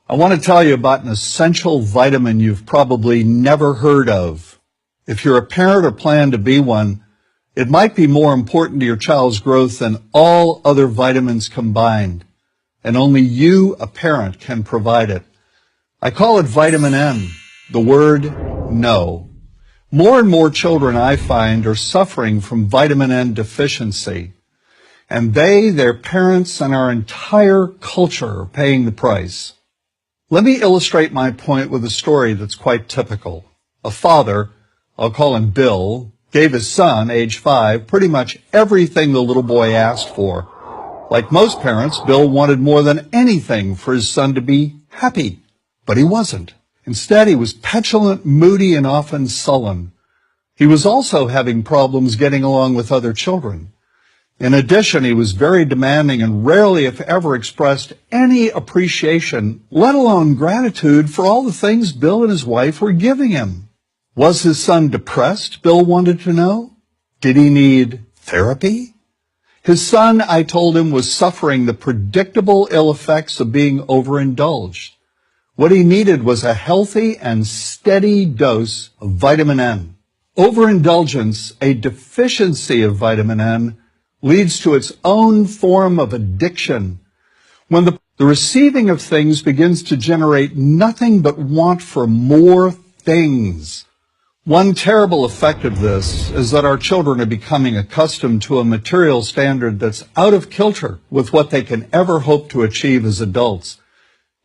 I want to tell you about an essential vitamin you've probably never heard of. If you're a parent or plan to be one, it might be more important to your child's growth than all other vitamins combined, and only you, a parent, can provide it. I call it vitamin N, the word no. More and more children, I find, are suffering from vitamin N deficiency, and they, their parents, and our entire culture are paying the price. Let me illustrate my point with a story that's quite typical. A father, I'll call him Bill, gave his son, age 5, pretty much everything the little boy asked for. Like most parents, Bill wanted more than anything for his son to be happy, but he wasn't. Instead, he was petulant, moody, and often sullen. He was also having problems getting along with other children. In addition, he was very demanding and rarely, if ever, expressed any appreciation, let alone gratitude, for all the things Bill and his wife were giving him. Was his son depressed, Bill wanted to know? Did he need therapy? His son, I told him, was suffering the predictable ill effects of being overindulged. What he needed was a healthy and steady dose of vitamin N. Overindulgence, a deficiency of vitamin N, leads to its own form of addiction. When the receiving of things begins to generate nothing but want for more things. One terrible effect of this is that our children are becoming accustomed to a material standard that's out of kilter with what they can ever hope to achieve as adults.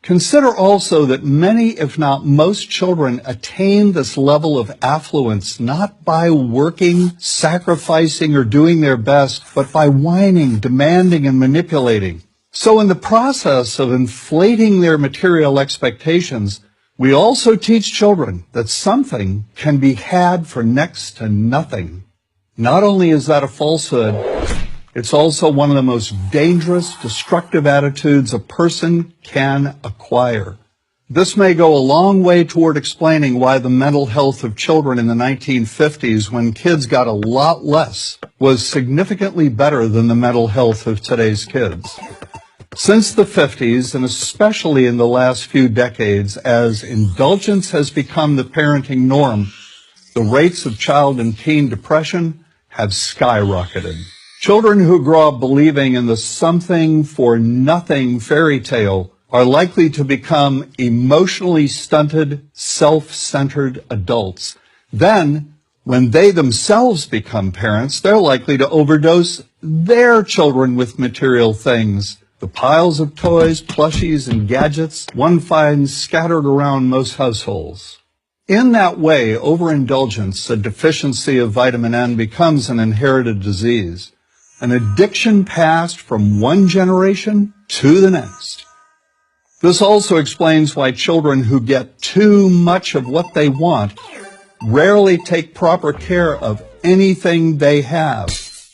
Consider also that many, if not most, children attain this level of affluence not by working, sacrificing, or doing their best, but by whining, demanding, and manipulating. So in the process of inflating their material expectations, we also teach children that something can be had for next to nothing. Not only is that a falsehood, it's also one of the most dangerous, destructive attitudes a person can acquire. This may go a long way toward explaining why the mental health of children in the 1950s, when kids got a lot less, was significantly better than the mental health of today's kids. Since the 50s, and especially in the last few decades, as indulgence has become the parenting norm, the rates of child and teen depression have skyrocketed. Children who grow up believing in the something for nothing fairy tale are likely to become emotionally stunted, self-centered adults. Then, when they themselves become parents, they're likely to overdose their children with material things. The piles of toys, plushies, and gadgets one finds scattered around most households. In that way, overindulgence, a deficiency of vitamin N, becomes an inherited disease, an addiction passed from one generation to the next. This also explains why children who get too much of what they want rarely take proper care of anything they have.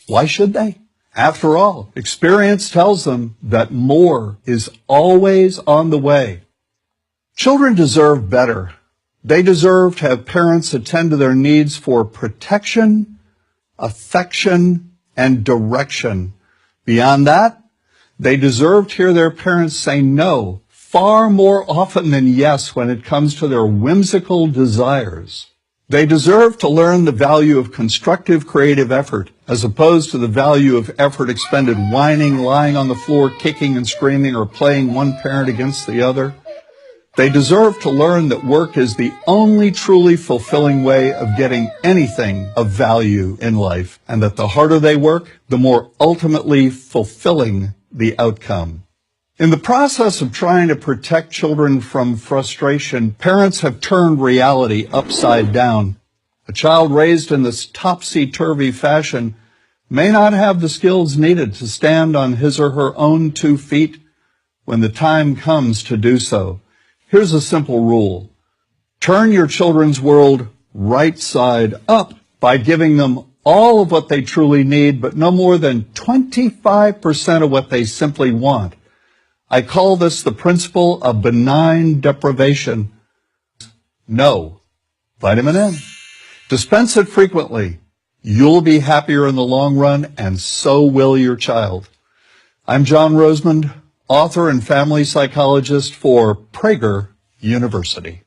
Why should they? After all, experience tells them that more is always on the way. Children deserve better. They deserve to have parents attend to their needs for protection, affection, and direction. Beyond that, they deserve to hear their parents say no far more often than yes when it comes to their whimsical desires. They deserve to learn the value of constructive creative effort as opposed to the value of effort expended whining, lying on the floor, kicking and screaming, or playing one parent against the other. They deserve to learn that work is the only truly fulfilling way of getting anything of value in life, and that the harder they work, the more ultimately fulfilling the outcome. In the process of trying to protect children from frustration, parents have turned reality upside down. A child raised in this topsy-turvy fashion may not have the skills needed to stand on his or her own 2 feet when the time comes to do so. Here's a simple rule. Turn your children's world right side up by giving them all of what they truly need, but no more than 25% of what they simply want. I call this the principle of benign deprivation. No. Vitamin N. Dispense it frequently. You'll be happier in the long run, and so will your child. I'm John Rosemond. author and family psychologist for Prager University.